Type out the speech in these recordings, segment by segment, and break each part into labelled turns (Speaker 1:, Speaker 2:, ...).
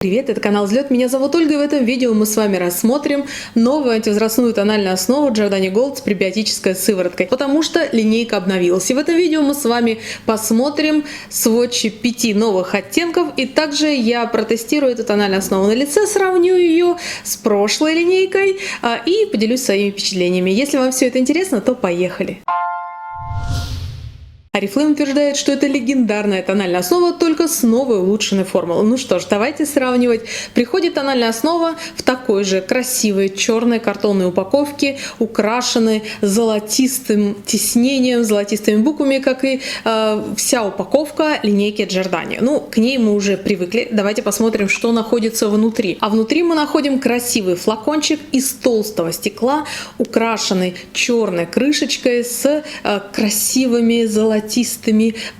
Speaker 1: Привет, это канал Взлет, меня зовут Ольга, и в этом видео мы с вами рассмотрим новую антивозрастную тональную основу Giordani Gold с пребиотической сывороткой, потому что линейка обновилась. И в этом видео мы с вами посмотрим сводчи 5 новых оттенков, и также я протестирую эту тональную основу на лице, сравню ее с прошлой линейкой и поделюсь своими впечатлениями. Если вам все это интересно, то поехали! Oriflame утверждает, что это легендарная тональная основа, только с новой улучшенной формулой. Ну что ж, давайте сравнивать. Приходит тональная основа в такой же красивой черной картонной упаковке, украшенной золотистым тиснением, золотистыми буквами, как и вся упаковка линейки Giordani. Ну, к ней мы уже привыкли. Давайте посмотрим, что находится внутри. А внутри мы находим красивый флакончик из толстого стекла, украшенный черной крышечкой с красивыми золотистыми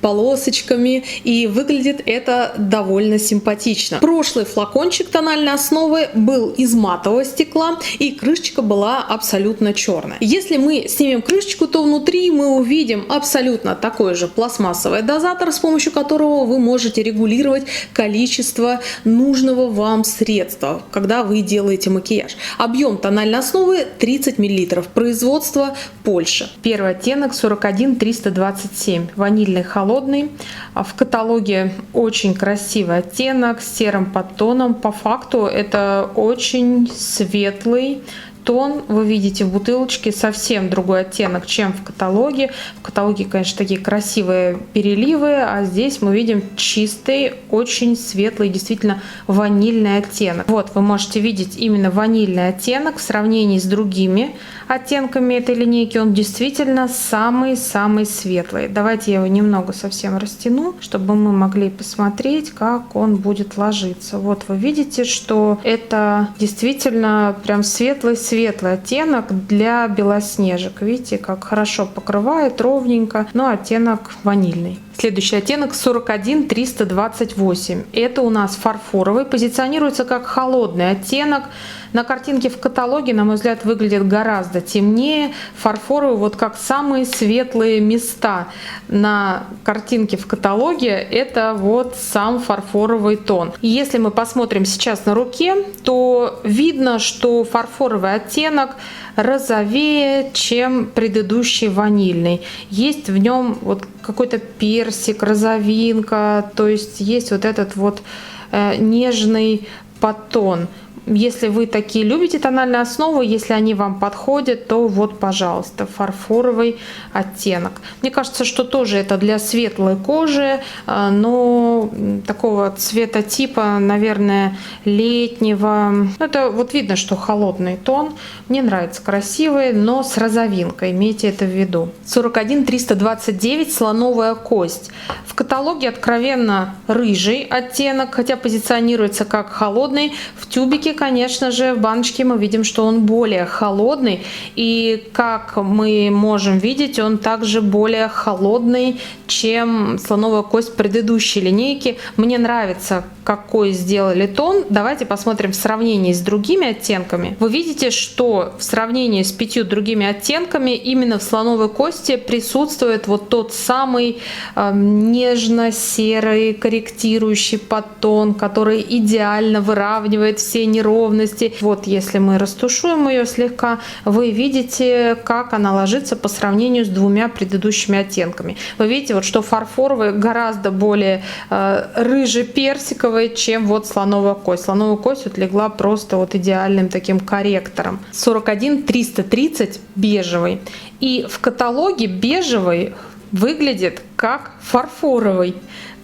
Speaker 1: полосочками, и выглядит это довольно симпатично. Прошлый флакончик тональной основы был из матового стекла, и крышечка была абсолютно черная. Если мы снимем крышечку, то внутри мы увидим абсолютно такой же пластмассовый дозатор, с помощью которого вы можете регулировать количество нужного вам средства, когда вы делаете макияж. Объем тональной основы 30 мл. Производство Польша. Первый оттенок 41327. Ванильный холодный. В каталоге очень красивый оттенок с серым подтоном. По факту это очень светлый тон. Вы видите в бутылочке совсем другой оттенок, чем в каталоге. В каталоге, конечно, такие красивые переливы, а здесь мы видим чистый, очень светлый, действительно ванильный оттенок. Вот вы можете видеть именно ванильный оттенок в сравнении с другими оттенками этой линейки. Он действительно самый-самый светлый. Давайте я его немного совсем растяну, чтобы мы могли посмотреть, как он будет ложиться. Вот вы видите, что это действительно прям светлый оттенок для белоснежек. Видите, как хорошо покрывает, ровненько, но оттенок ванильный. Следующий оттенок 41328. Это у нас фарфоровый, позиционируется как холодный оттенок. На картинке в каталоге, на мой взгляд, выглядит гораздо темнее. Фарфоровый, вот как самые светлые места на картинке в каталоге, это вот сам фарфоровый тон. И если мы посмотрим сейчас на руке, то видно, что фарфоровый оттенок розовее, чем предыдущий ванильный. Есть в нем вот какой-то персик, розовинка, то есть есть вот этот вот нежный подтон. Если вы такие любите тональные основы, если они вам подходят, то вот, пожалуйста, фарфоровый оттенок. Мне кажется, что тоже это для светлой кожи, но такого цветотипа, наверное, летнего. Это вот видно, что холодный тон. Мне нравится, красивый, но с розовинкой. Имейте это в виду. 41329 слоновая кость. В каталоге откровенно рыжий оттенок, хотя позиционируется как холодный. В тюбике, конечно же, в баночке мы видим, что он более холодный, и как мы можем видеть, он также более холодный, чем слоновая кость предыдущей линейки. Мне нравится, какой сделали тон. Давайте посмотрим в сравнении с другими оттенками. Вы видите, что в сравнении с 5 другими оттенками именно в слоновой кости присутствует вот тот самый нежно-серый корректирующий подтон, который идеально выравнивает все неровности. Вот если мы растушуем ее слегка, вы видите, как она ложится по сравнению с двумя предыдущими оттенками. Вы видите, вот что фарфоровый гораздо более рыже-персиковый, чем вот слоновая кость. Слоновая кость вот легла просто вот идеальным таким корректором. 41330 бежевый. И в каталоге бежевый выглядит как фарфоровый.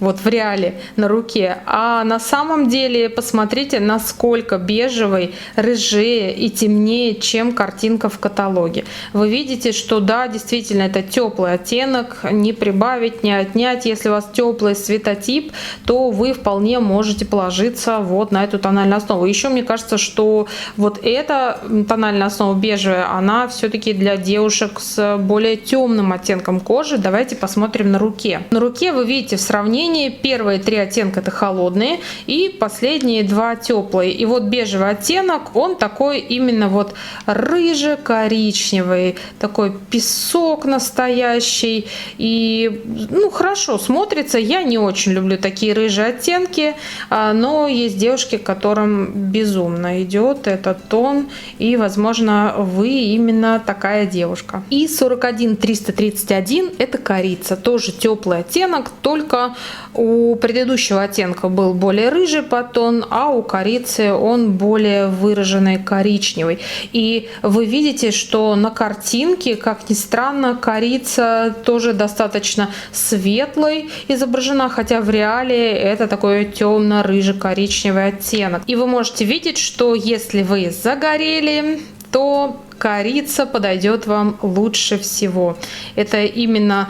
Speaker 1: Вот в реале на руке, а на самом деле посмотрите, насколько бежевый рыжее и темнее, чем картинка в каталоге. Вы видите, что да, действительно это теплый оттенок, не прибавить, не отнять. Если у вас теплый цветотип, то вы вполне можете положиться вот на эту тональную основу. Еще мне кажется, что вот эта тональная основа бежевая, она все-таки для девушек с более темным оттенком кожи. Давайте посмотрим на руке. На руке вы видите в сравнении первые 3 оттенка это холодные и последние 2 теплые. И вот бежевый оттенок, он такой именно вот рыже-коричневый, такой песок настоящий. И ну, хорошо смотрится. Я не очень люблю такие рыжие оттенки, но есть девушки, которым безумно идет этот тон, и возможно вы именно такая девушка. И 41331 это корица, тоже теплый оттенок, только у предыдущего оттенка был более рыжий подтон, а у корицы он более выраженный коричневый. И вы видите, что на картинке, как ни странно, корица тоже достаточно светлой изображена, хотя в реале это такой темно-рыже-коричневый оттенок. И вы можете видеть, что если вы загорели, то корица подойдет вам лучше всего. Это именно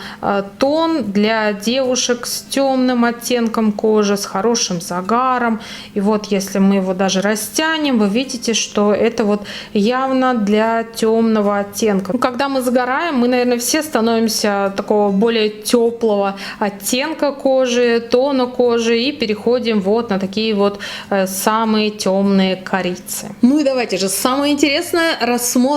Speaker 1: тон для девушек с темным оттенком кожи, с хорошим загаром. И вот если мы его даже растянем, вы видите, что это вот явно для темного оттенка. Ну, когда мы загораем, мы, наверное, все становимся такого более теплого оттенка кожи, тона кожи, и переходим вот на такие вот самые темные корицы. Ну и давайте же самое интересное рассмотрим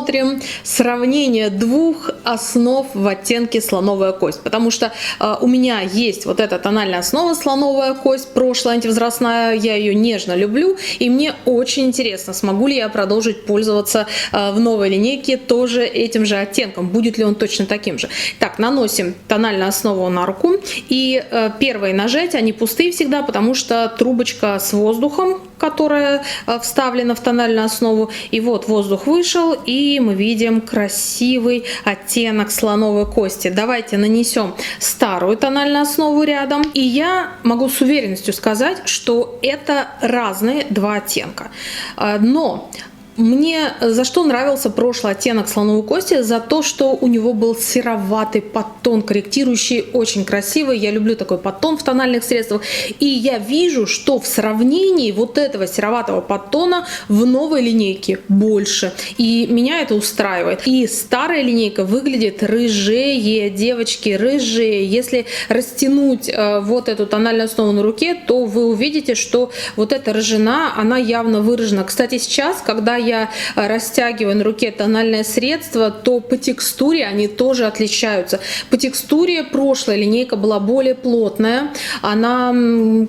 Speaker 1: сравнение 2 основ в оттенке слоновая кость, потому что у меня есть вот эта тональная основа слоновая кость, прошлая антивозрастная, я ее нежно люблю, и мне очень интересно, смогу ли я продолжить пользоваться в новой линейке тоже этим же оттенком, будет ли он точно таким же. Так, наносим тональную основу на руку, и первые нажатия, они пустые всегда, потому что трубочка с воздухом, которая вставлена в тональную основу, и вот воздух вышел, и мы видим красивый оттенок слоновой кости. Давайте нанесем старую тональную основу рядом, и я могу с уверенностью сказать, что это разные 2 оттенка. Но мне за что нравился прошлый оттенок слоновой кости? За то, что у него был сероватый подтон, корректирующий, очень красивый. Я люблю такой подтон в тональных средствах. И я вижу, что в сравнении вот этого сероватого подтона в новой линейке больше. И меня это устраивает. И старая линейка выглядит рыжее, девочки, рыжее. Если растянуть вот эту тональную основу на руке, то вы увидите, что вот эта рыжина, она явно выражена. Кстати, сейчас, когда я растягиваю на руке тональное средство, то по текстуре они тоже отличаются. По текстуре прошлая линейка была более плотная, она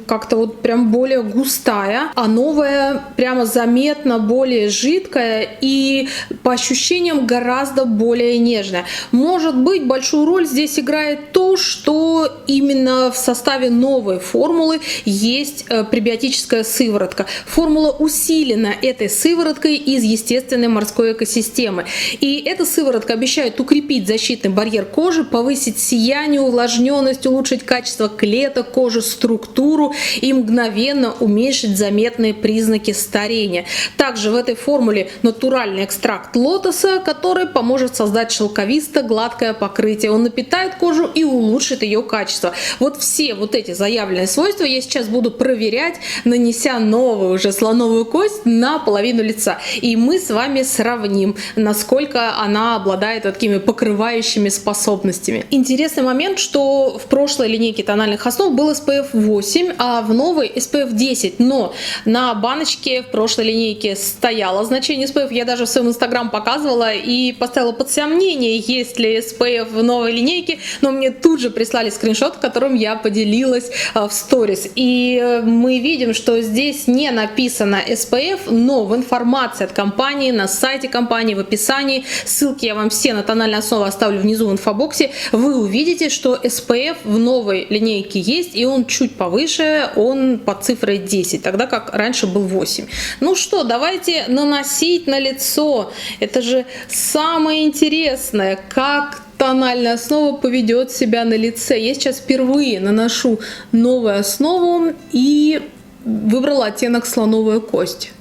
Speaker 1: как-то вот прям более густая, а новая прямо заметно более жидкая и по ощущениям гораздо более нежная. Может быть, большую роль здесь играет то, что именно в составе новой формулы есть пребиотическая сыворотка. Формула усилена этой сывороткой из естественной морской экосистемы. И эта сыворотка обещает укрепить защитный барьер кожи, повысить сияние, увлажненность, улучшить качество клеток кожи, структуру и мгновенно уменьшить заметные признаки старения. Также в этой формуле натуральный экстракт лотоса, который поможет создать шелковисто-гладкое покрытие. Он напитает кожу и улучшит ее качество. Вот все вот эти заявленные свойства я сейчас буду проверять, нанеся новую уже слоновую кость на половину лица. И мы с вами сравним, насколько она обладает такими покрывающими способностями. Интересный момент, что в прошлой линейке тональных основ был SPF 8, а в новой SPF 10. Но на баночке в прошлой линейке стояло значение SPF. Я даже в своем инстаграм показывала и поставила под сомнение, есть ли SPF в новой линейке. Но мне тут же прислали скриншот, которым я поделилась в сторис. И мы видим, что здесь не написано SPF, но в информации от компании, на сайте компании, в описании, ссылки я вам все на тональную основу оставлю внизу в инфобоксе, вы увидите, что SPF в новой линейке есть, и он чуть повыше, он под цифрой 10, тогда как раньше был 8. Ну что, давайте наносить на лицо. Это же самое интересное, как тональная основа поведет себя на лице. Я сейчас впервые наношу новую основу и выбрала оттенок слоновая кость.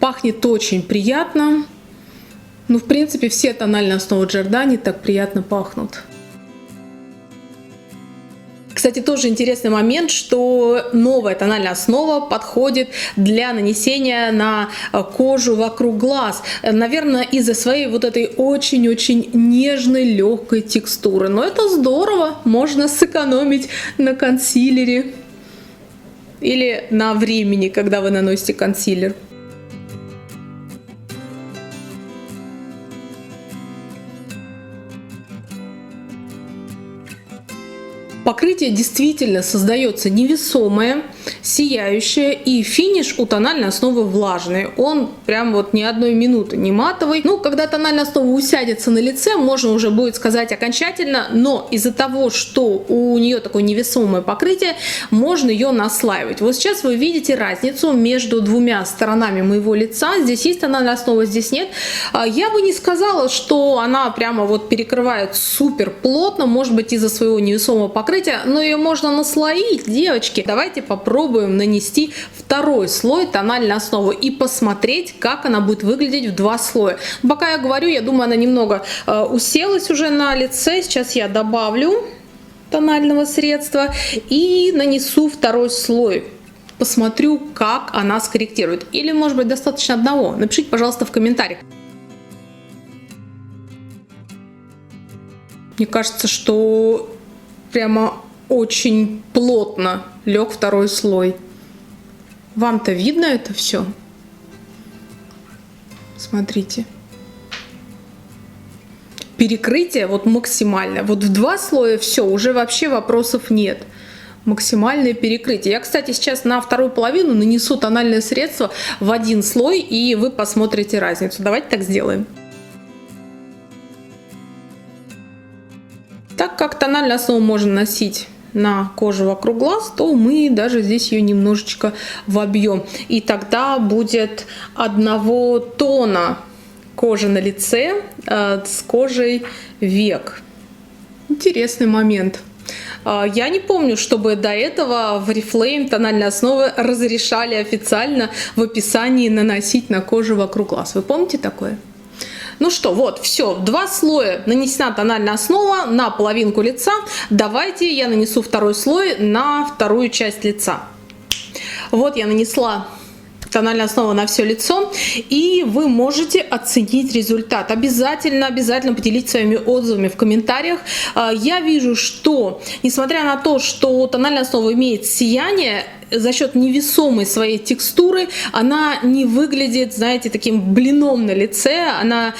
Speaker 1: Пахнет очень приятно. Ну, в принципе, все тональные основы Giordani так приятно пахнут. Кстати, тоже интересный момент, что новая тональная основа подходит для нанесения на кожу вокруг глаз. Наверное, из-за своей вот этой очень-очень нежной, легкой текстуры. Но это здорово, можно сэкономить на консилере или на времени, когда вы наносите консилер. Покрытие действительно создается невесомое, сияющее, и финиш у тональной основы влажный. Он прям вот ни одной минуты не матовый. Ну, когда тональная основа усядется на лице, можно уже будет сказать окончательно, но из-за того, что у нее такое невесомое покрытие, можно ее наслаивать. Вот сейчас вы видите разницу между двумя сторонами моего лица. Здесь есть тональная основа, здесь нет. Я бы не сказала, что она прямо вот перекрывает супер плотно, может быть, из-за своего невесомого покрытия, но ее можно наслоить, девочки. Давайте попробуем нанести второй слой тональной основы и посмотреть, как она будет выглядеть в два слоя. Пока я говорю, я думаю, она немного уселась уже на лице. Сейчас я добавлю тонального средства и нанесу второй слой. Посмотрю, как она скорректирует. Или, может быть, достаточно одного. Напишите, пожалуйста, в комментариях. Мне кажется, что прямо очень плотно лег второй слой. Вам-то видно это все? Смотрите. Перекрытие вот максимальное. Вот в два слоя все, уже вообще вопросов нет. Максимальное перекрытие. Я, кстати, сейчас на вторую половину нанесу тональное средство в один слой, и вы посмотрите разницу. Давайте так сделаем. Так как тональную основу можно носить на кожу вокруг глаз, то мы даже здесь ее немножечко вобьем. И тогда будет одного тона кожи на лице с кожей век. Интересный момент. Я не помню, чтобы до этого в Oriflame тональные основы разрешали официально в описании наносить на кожу вокруг глаз. Вы помните такое? Ну что, вот, все, два слоя нанесена тональная основа на половинку лица. Давайте я нанесу второй слой на вторую часть лица. Вот я нанесла тональная основа на все лицо, и вы можете оценить результат. Обязательно поделитесь своими отзывами в комментариях. Я вижу, что, несмотря на то, что тональная основа имеет сияние, за счет невесомой своей текстуры она не выглядит, знаете, таким блином на лице, она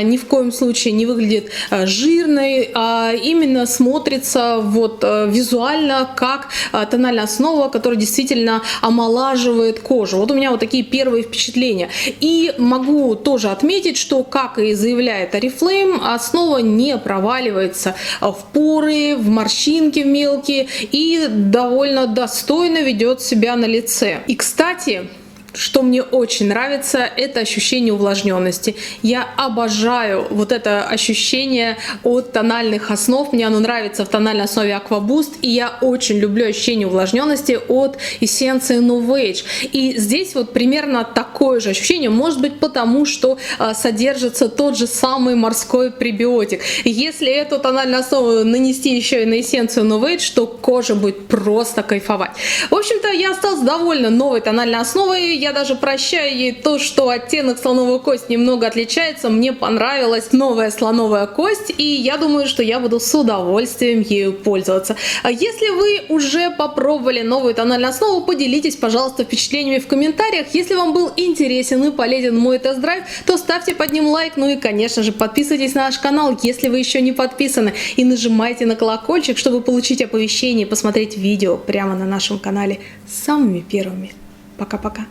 Speaker 1: ни в коем случае не выглядит жирной, а именно смотрится вот визуально как тональная основа, которая действительно омолаживает кожу. Вот у меня вот такие первые впечатления. И могу тоже отметить, что, как и заявляет Oriflame, основа не проваливается в поры, в морщинки мелкие и довольно достойно ведет себя на лице. И, кстати, что мне очень нравится, это ощущение увлажненности. Я обожаю вот это ощущение от тональных основ. Мне оно нравится в тональной основе Aqua Boost, и я очень люблю ощущение увлажненности от эссенции Novage. И здесь вот примерно такое же ощущение, может быть, потому что содержится тот же самый морской пребиотик. Если эту тональную основу нанести еще и на эссенцию Novage, то кожа будет просто кайфовать. В общем-то, я осталась довольна новой тональной основой. Я даже прощаю ей то, что оттенок слоновой кости немного отличается. Мне понравилась новая слоновая кость, и я думаю, что я буду с удовольствием ею пользоваться. А если вы уже попробовали новую тональную основу, поделитесь, пожалуйста, впечатлениями в комментариях. Если вам был интересен и полезен мой тест-драйв, то ставьте под ним лайк, ну и, конечно же, подписывайтесь на наш канал, если вы еще не подписаны, и нажимайте на колокольчик, чтобы получить оповещение и посмотреть видео прямо на нашем канале самыми первыми. Пока-пока.